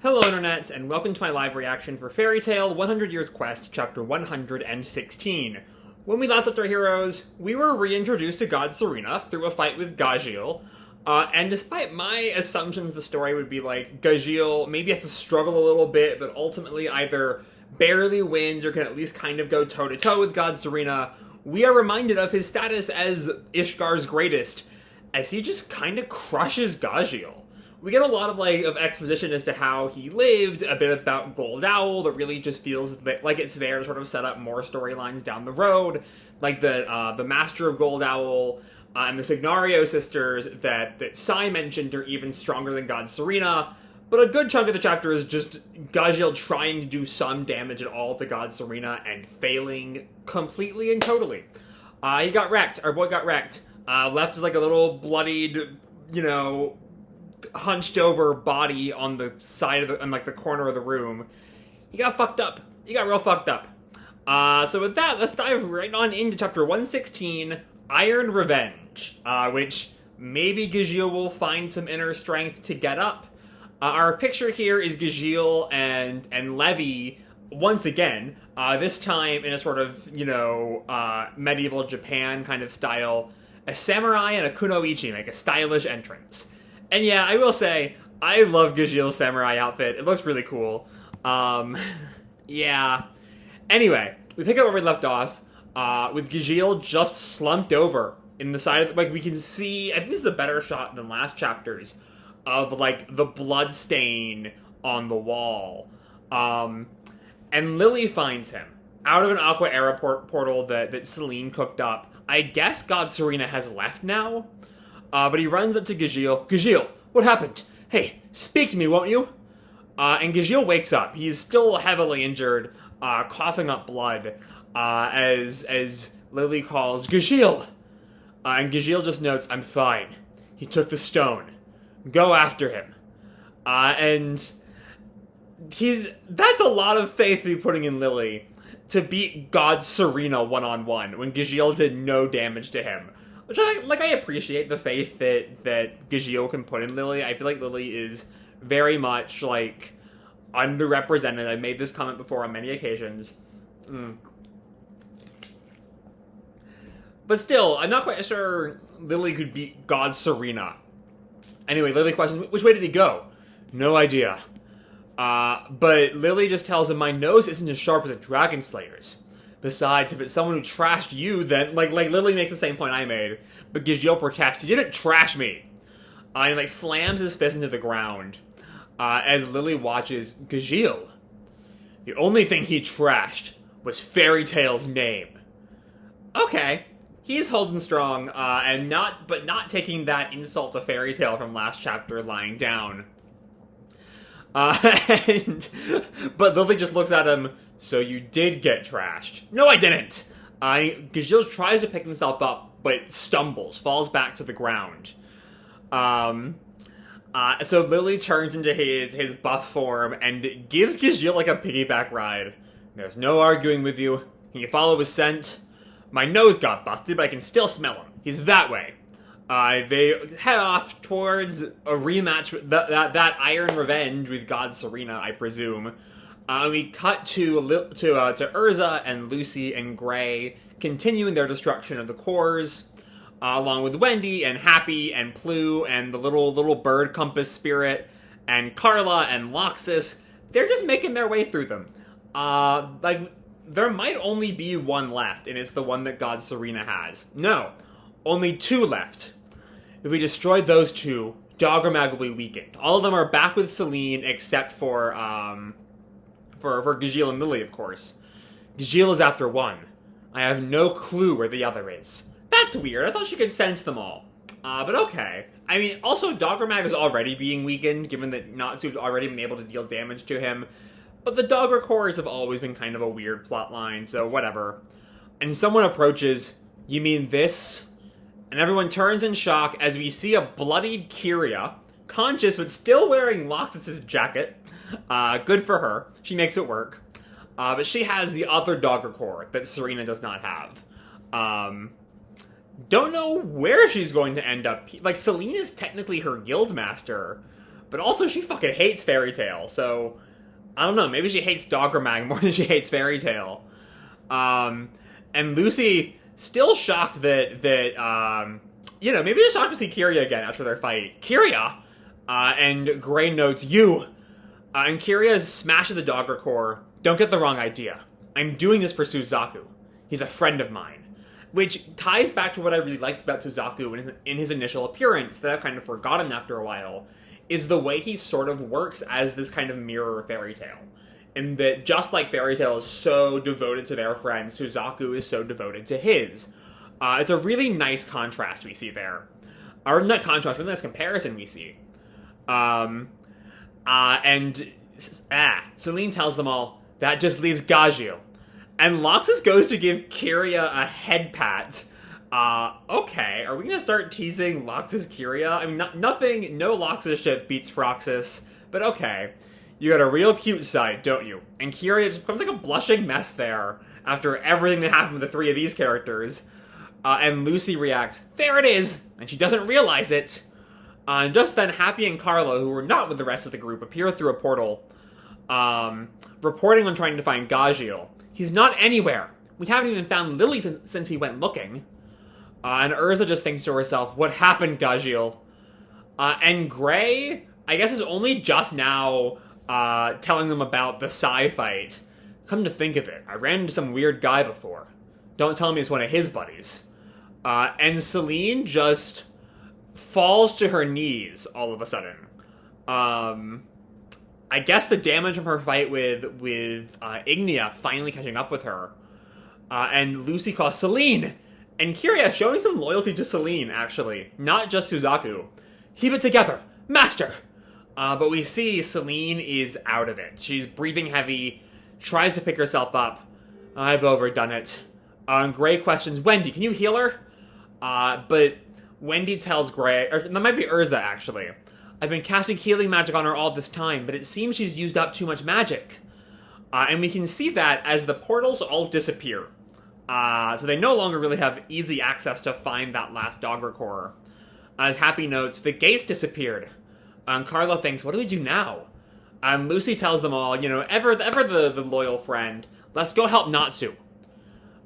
Hello Internet, and welcome to my live reaction for Fairy Tail 100 Years Quest, Chapter 116. When we last left our heroes, we were reintroduced to God Serena through a fight with Gajeel, and despite my assumptions the story would be like, Gajeel maybe has to struggle a little bit, but ultimately either barely wins or can at least kind of go toe-to-toe with God Serena, we are reminded of his status as Ishgar's greatest, as he just kind of crushes Gajeel. We get a lot of exposition as to how he lived, a bit about Gold Owl that really just feels like it's there to sort of set up more storylines down the road, like the Master of Gold Owl and the Signario sisters that Sai mentioned are even stronger than God Serena. But a good chunk of the chapter is just Gajeel trying to do some damage at all to God Serena and failing completely and totally. He got wrecked. Our boy got wrecked. Left as like a little bloodied, hunched over body on the side of the corner of the room. He got fucked up. He got real fucked up. So with that, let's dive right on into chapter 116, Iron Revenge, which maybe Gajeel will find some inner strength to get up. Our picture here is Gajeel and Levy once again, this time in a sort of, medieval Japan kind of style. A samurai and a kunoichi make a stylish entrance. And yeah, I will say, I love Gajeel's samurai outfit. It looks really cool. Yeah. Anyway, we pick up where we left off, with Gajeel just slumped over in the side of we can see, I think this is a better shot than last chapters, of, the blood stain on the wall. And Lily finds him out of an Aqua Era portal that Celine cooked up. I guess God Serena has left now? But he runs up to Gajeel. Gajeel, what happened? Hey, speak to me, won't you? And Gajeel wakes up. He's still heavily injured, coughing up blood, as Lily calls, Gajeel! And Gajeel just notes, I'm fine. He took the stone. Go after him. And that's a lot of faith to be putting in Lily to beat God Serena one-on-one when Gajeel did no damage to him. Which I appreciate the faith that Gajeel can put in Lily. I feel like Lily is very much, underrepresented. I've made this comment before on many occasions. But still, I'm not quite sure Lily could beat God Serena. Anyway, Lily questions, which way did he go? No idea. But Lily just tells him, my nose isn't as sharp as a dragon slayer's. Besides, if it's someone who trashed you, then, Lily makes the same point I made, but Gajeel protests, he didn't trash me! And he, slams his fist into the ground, as Lily watches Gajeel. The only thing he trashed was Fairy Tail's name. Okay, he's holding strong, but not taking that insult to Fairy Tail from last chapter lying down. But Lily just looks at him, so you did get trashed. No, I didn't! Gajeel tries to pick himself up, but stumbles, falls back to the ground. So Lily turns into his buff form and gives Gajeel a piggyback ride. There's no arguing with you. Can you follow his scent? My nose got busted, but I can still smell him. He's that way. They head off towards a rematch, that Iron Revenge with God Serena, I presume. We cut to Urza and Lucy and Gray continuing their destruction of the cores, along with Wendy and Happy and Plu and the little bird compass spirit and Carla and Loxus. They're just making their way through them. There might only be one left, and it's the one that God Serena has. No, only two left. If we destroy those two, Dogramag will be weakened. All of them are back with Celine, except for Gajeel and Lily, of course. Gajeel is after one. I have no clue where the other is. That's weird. I thought she could sense them all. But okay. I mean, also, Dogramag is already being weakened, given that Natsu's already been able to deal damage to him. But the Dogra Cores have always been kind of a weird plotline, so whatever. And someone approaches, you mean this? And everyone turns in shock as we see a bloodied Kyria, conscious but still wearing Loxus's jacket. Good for her. She makes it work. But she has the other Dogra Core that Serena does not have. Don't know where she's going to end up. Celine is technically her guild master, but also she fucking hates Fairy Tail, so I don't know, maybe she hates Dogramag more than she hates Fairy Tail. And Lucy, still shocked that maybe just shocked to see Kiria again after their fight. Kiria! And Gray notes, you! And Kiria smashes the Dogra Core. Don't get the wrong idea. I'm doing this for Suzaku. He's a friend of mine. Which ties back to what I really liked about Suzaku in his initial appearance, that I've kind of forgotten after a while, is the way he sort of works as this kind of mirror Fairy Tail. And that just like Fairy Tail is so devoted to their friend, Suzaku is so devoted to his. It's a really nice contrast we see there. Or not contrast, really nice comparison we see. Celine tells them all, that just leaves Gajeel. And Loxus goes to give Kiria a head pat. Okay, are we gonna start teasing Loxus Kiria? I mean, no Loxus ship beats Froxus, but okay. You got a real cute side, don't you? And Kiria just becomes like a blushing mess there, after everything that happened with the three of these characters. And Lucy reacts, there it is! And she doesn't realize it. And just then, Happy and Carla, who were not with the rest of the group, appear through a portal, reporting on trying to find Gajeel. He's not anywhere. We haven't even found Lily since he went looking. And Urza just thinks to herself, what happened, Gajeel? And Gray, I guess, is only just now telling them about the Psy fight. Come to think of it, I ran into some weird guy before. Don't tell me it's one of his buddies. And Celine just falls to her knees all of a sudden. I guess the damage from her fight with Ignia finally catching up with her. And Lucy calls Celine! And Kiria showing some loyalty to Celine, actually. Not just Suzaku. Keep it together! Master! But we see Celine is out of it. She's breathing heavy, tries to pick herself up. I've overdone it. Gray questions, Wendy, can you heal her? But Wendy tells Gray, or that might be Urza, actually. I've been casting healing magic on her all this time, but it seems she's used up too much magic. And we can see that as the portals all disappear. So they no longer really have easy access to find that last Dogra Core. As Happy notes, the gates disappeared. Carla thinks, what do we do now? Lucy tells them all, ever the loyal friend, let's go help Natsu.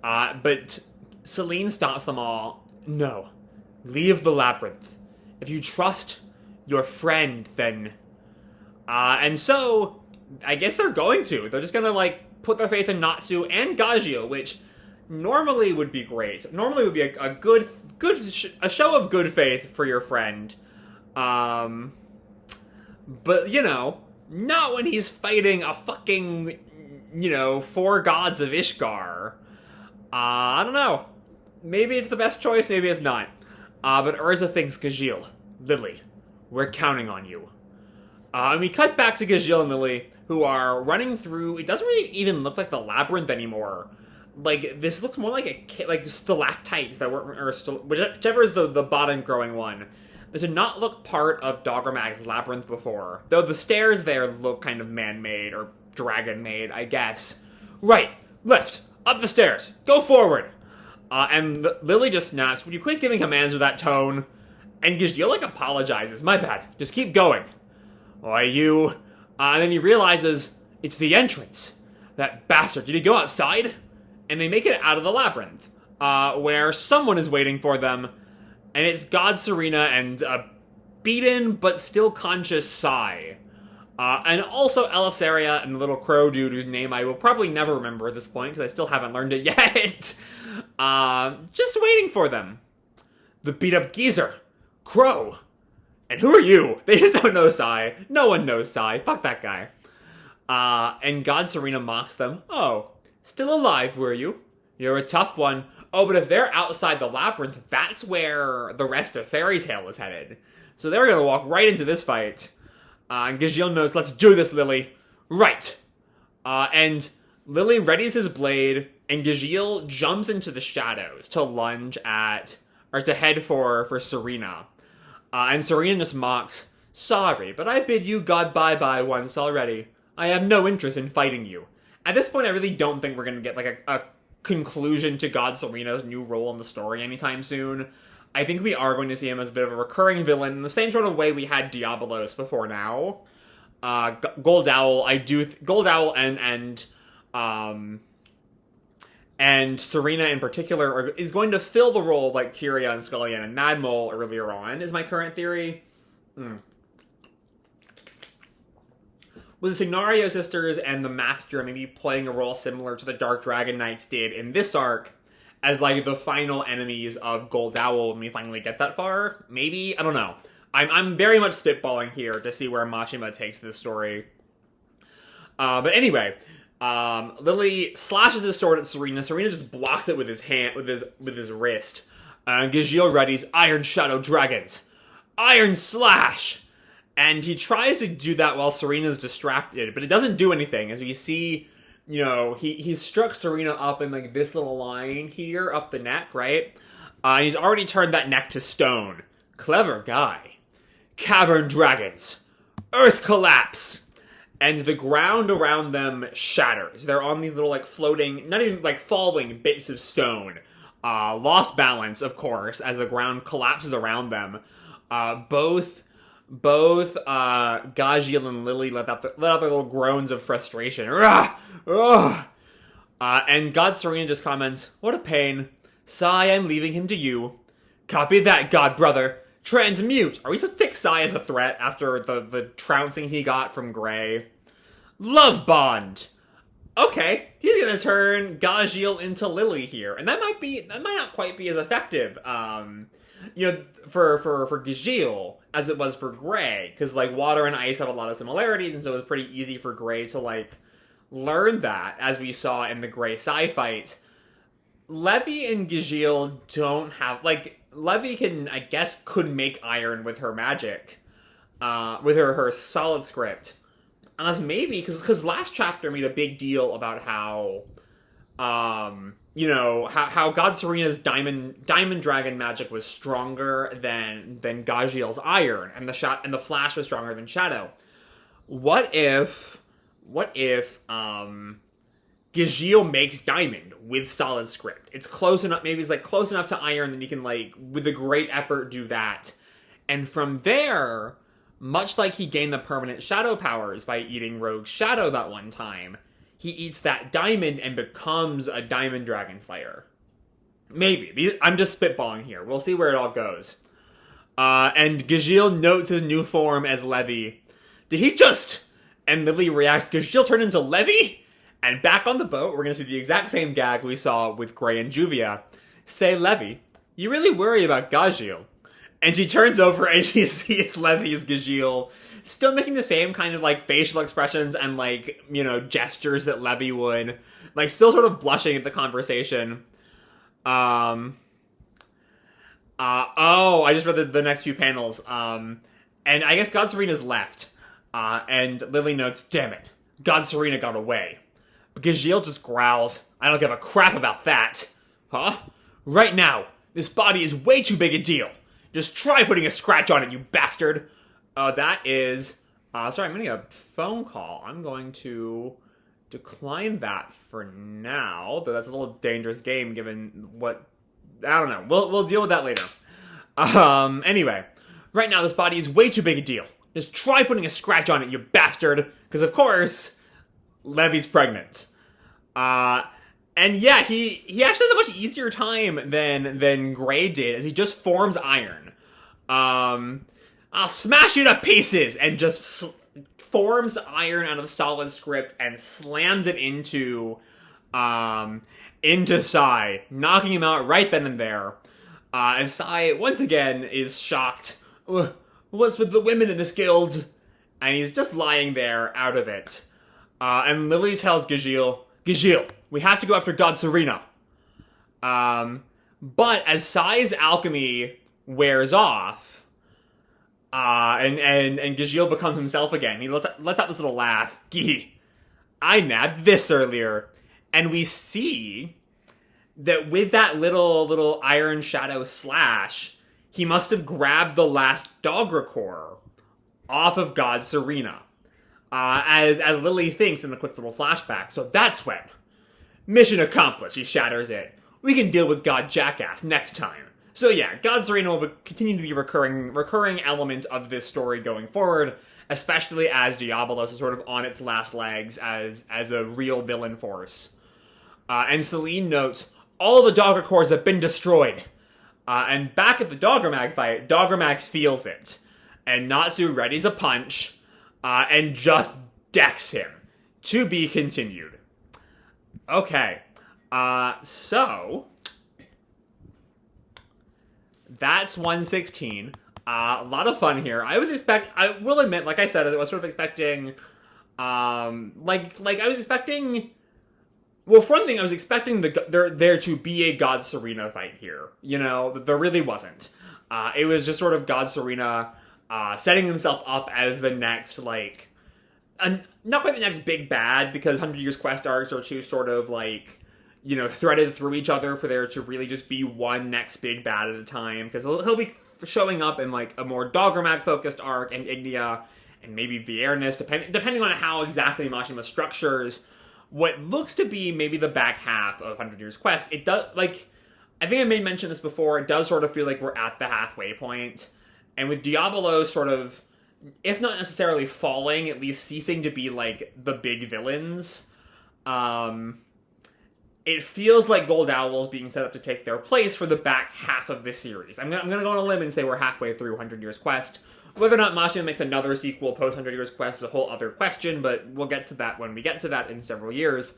But Celine stops them all. No, leave the labyrinth. If you trust your friend, then... and so, I guess they're going to. They're just gonna, put their faith in Natsu and Gajeel, which normally would be great. Normally would be a show of good faith for your friend. But, not when he's fighting a fucking, 4 gods of Ishgar. I don't know. Maybe it's the best choice, maybe it's not. But Urza thinks, Gajeel, Lily, we're counting on you. And we cut back to Gajeel and Lily, who are running through... It doesn't really even look like the labyrinth anymore. This looks more like stalactites that were... Or whichever is the bottom-growing one. This did not look part of Dogramag's labyrinth before. Though the stairs there look kind of man-made, or dragon-made, I guess. Right, left, up the stairs, go forward! And Lily just snaps, would you quit giving commands with that tone? And Gajeel, apologizes. My bad. Just keep going. Why, you... and then he realizes it's the entrance. That bastard. Did he go outside? And they make it out of the labyrinth, where someone is waiting for them, and it's God Serena and a beaten but still conscious Sai. And also Eleftheria and the little crow dude whose name I will probably never remember at this point, because I still haven't learned it yet. Just waiting for them. The beat-up geezer. Crow. And who are you? They just don't know Sai. No one knows Sai. Fuck that guy. And God Serena mocks them. Oh, still alive, were you? You're a tough one. Oh, but if they're outside the labyrinth, that's where the rest of Fairy Tail is headed. So they're gonna walk right into this fight. And Gajeel knows, let's do this, Lily. Right. And Lily readies his blade, and Gajeel jumps into the shadows to lunge at, or to head for Serena. And Serena just mocks, sorry, but I bid you God bye-bye once already. I have no interest in fighting you. At this point, I really don't think we're gonna get, a conclusion to God Serena's new role in the story anytime soon. I think we are going to see him as a bit of a recurring villain in the same sort of way we had Diabolos before now. Gold Owl, Gold Owl and Serena in particular is going to fill the role of like Kyria and Scullion and Mad Mole earlier on, is my current theory. With the Signario sisters and the Master maybe playing a role similar to the Dark Dragon Knights did in this arc, as like the final enemies of Gold Owl when we finally get that far. Maybe? I don't know. I'm very much spitballing here to see where Mashima takes this story. But anyway, Lily slashes his sword at Serena. Serena just blocks it with his hand, with his wrist. Gajeel readies Iron Shadow Dragons. Iron Slash! And he tries to do that while Serena's distracted, but it doesn't do anything. As we see, you know, he struck Serena up in like this little line here, up the neck, right? And he's already turned that neck to stone. Clever guy. Cavern Dragons. Earth Collapse! And the ground around them shatters. They're on these little, like, floating, not even, like, falling bits of stone. Lost balance, of course, as the ground collapses around them. Both Gajeel and Lily let out their little groans of frustration. And God Serena just comments, "What a pain. Sigh, I'm leaving him to you." Copy that, God brother. Transmute! Are we supposed to take Sai as a threat after the trouncing he got from Gray? Love Bond! Okay, he's gonna turn Gajeel into Lily here, and that might not quite be as effective, you know, for Gajeel as it was for Gray, because, like, water and ice have a lot of similarities, and so it was pretty easy for Gray to, like, learn that, as we saw in the Gray Sai fight. Levy and Gajeel don't have, like, Levy could make iron with her magic, with her solid script. Unless maybe, because last chapter made a big deal about how, you know, how God Serena's diamond dragon magic was stronger than Gajeel's iron, and the flash was stronger than Shadow. What if Gajeel makes diamond with solid script? It's close enough, maybe it's like close enough to iron that you can, like, with a great effort do that. And from there, much like he gained the permanent shadow powers by eating Rogue Shadow that one time, he eats that diamond and becomes a diamond dragon slayer. Maybe. I'm just spitballing here. We'll see where it all goes. And Gajeel notes his new form as Levy. Did he just... And Lily reacts, Gajeel turned into Levy? And back on the boat, we're going to see the exact same gag we saw with Gray and Juvia. Say, Levy, you really worry about Gajeel. And she turns over and she sees Levy's Gajeel still making the same kind of, like, facial expressions and, like, you know, gestures that Levy would. Like, still sort of blushing at the conversation. I just read the next few panels. And I guess God Serena's left. And Lily notes, damn it, God Serena got away. But Gajeel just growls, I don't give a crap about that. Huh? Right now, this body is way too big a deal. Just try putting a scratch on it, you bastard. That is... sorry, I'm getting a phone call. I'm going to decline that for now, though that's a little dangerous game given what... I don't know. We'll deal with that later. Anyway. Right now, this body is way too big a deal. Just try putting a scratch on it, you bastard. Because, of course... Levy's pregnant. And yeah, he actually has a much easier time than Gray did, as he just forms iron. I'll smash you to pieces! And just forms iron out of solid script and slams it into Sai, knocking him out right then and there. And Sai, once again, is shocked. What's with the women in this guild? And he's just lying there, out of it. And Lily tells Gajeel, we have to go after God Serena. But as Sai's alchemy wears off, and Gajeel becomes himself again, he lets out this little laugh. Gee, I nabbed this earlier. And we see that with that little Iron Shadow slash, he must have grabbed the last Dogra Core off of God Serena. As Lily thinks in the quick little flashback. So that's when. Mission accomplished, he shatters it. We can deal with God Jackass next time. So yeah, God Serena will continue to be a recurring element of this story going forward, especially as Diabolos is sort of on its last legs as a real villain force. And Celine notes, all the Dogra Cores have been destroyed. And back at the Dogramag fight, Dogramag feels it. And Natsu readies a punch, and just decks him. To be continued. Okay. So that's 116. A lot of fun here. I will admit, like I said, I was sort of expecting, I was expecting, well, for one thing, I was expecting there to be a God Serena fight here. You know, there really wasn't. It was just sort of God Serena, setting himself up as the next, not quite the next big bad, because 100 Years Quest arcs are too sort of, threaded through each other for there to really just be one next big bad at a time, because he'll be showing up in, a more Dogramag-focused arc, and Ignia, and maybe Vierness, depending on how exactly Mashima structures what looks to be maybe the back half of 100 Years Quest. It does, I think I may mention this before, it does sort of feel like we're at the halfway point, and with Diabolo sort of, if not necessarily falling, at least ceasing to be, the big villains, it feels like Gold Owl is being set up to take their place for the back half of this series. I'm gonna go on a limb and say we're halfway through 100 Years Quest. Whether or not Mashima makes another sequel post-100 Years Quest is a whole other question, but we'll get to that when we get to that in several years.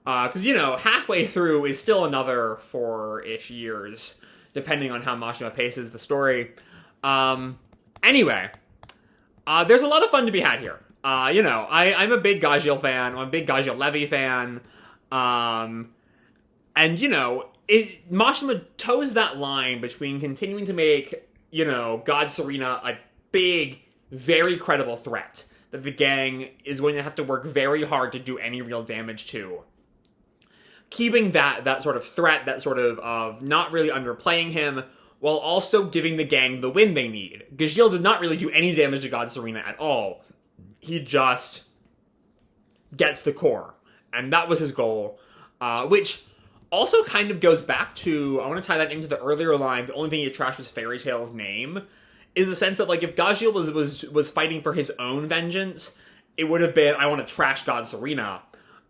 Because, halfway through is still another 4-ish years, depending on how Mashima paces the story. Anyway, there's a lot of fun to be had here. I'm a big Gajeel fan. I'm a big Gajeel Levy fan. And, Mashima toes that line between continuing to make, God Serena a big, very credible threat that the gang is going to have to work very hard to do any real damage to. Keeping that sort of threat, that sort of not really underplaying him, while also giving the gang the win they need. Gajeel does not really do any damage to God Serena at all. He just gets the core. And that was his goal. Which also kind of goes back to, I want to tie that into the earlier line, the only thing he trashed was Fairy Tail's name, is the sense that, if Gajeel was fighting for his own vengeance, it would have been, I want to trash God Serena.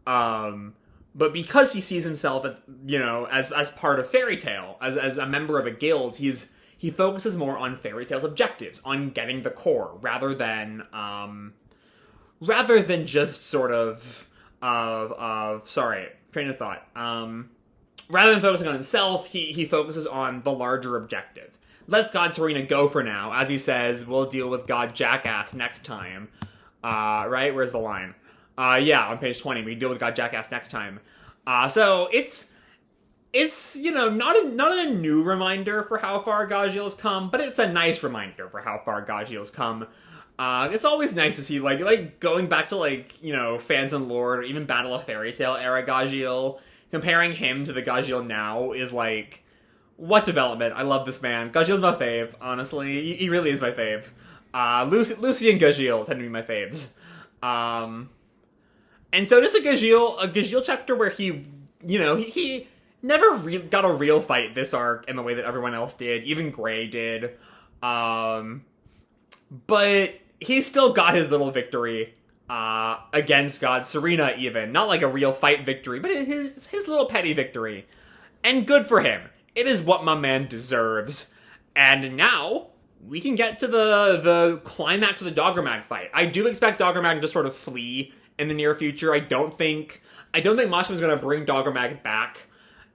But because he sees himself, as part of Fairy Tail, as a member of a guild, he focuses more on Fairy Tail's objectives, on getting the core, rather than just sort of sorry, train of thought. Rather than focusing on himself, he focuses on the larger objective. Let's God Serena go for now. As he says, we'll deal with God Jackass next time. Right? Where's the line? Yeah, on page 20, we deal with God Jackass next time. So it's not a new reminder for how far Gajeel's come, but it's a nice reminder for how far Gajeel's come. It's always nice to see, going back to, Fans and Lord, or even Battle of Fairy Tail era Gajeel, comparing him to the Gajeel now is, what development? I love this man. Gajeel's my fave, honestly. He really is my fave. Lucy and Gajeel tend to be my faves. And so just a Gajeel chapter where he never got a real fight this arc in the way that everyone else did. Even Gray did. But he still got his little victory against God Serena, even. Not like a real fight victory, but his little petty victory. And good for him. It is what my man deserves. And now we can get to the climax of the Dogramag fight. I do expect Dogramag to sort of flee in the near future. I don't think Mashima's going to bring Dogramag back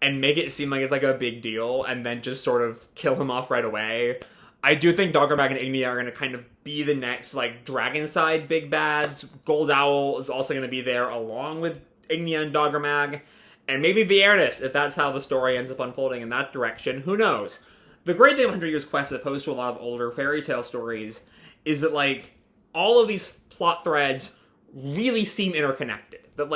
and make it seem like it's a big deal and then just sort of kill him off right away. I do think Dogramag and Ignia are going to kind of be the next, Dragon Side big bads. Gold Owl is also going to be there along with Ignia and Dogramag. And maybe Vierness, if that's how the story ends up unfolding in that direction. Who knows? The great thing of 100 Years Quest, as opposed to a lot of older fairy tale stories, is that, all of these plot threads really seem interconnected. That,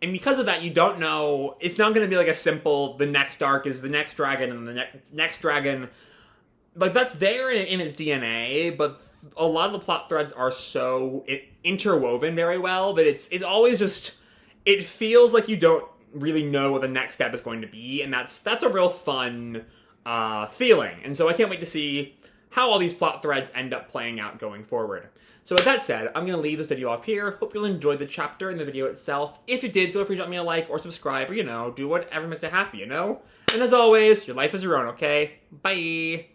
and because of that, you don't know, it's not going to be a simple, the next arc is the next dragon, and the next dragon, that's there in its DNA, but a lot of the plot threads are so interwoven very well that it's always just, it feels like you don't really know what the next step is going to be, and that's a real fun feeling. And so I can't wait to see how all these plot threads end up playing out going forward. So with that said, I'm going to leave this video off here. Hope you'll enjoy the chapter and the video itself. If you did, feel free to drop me a like or subscribe or, do whatever makes you happy, And as always, your life is your own, okay? Bye!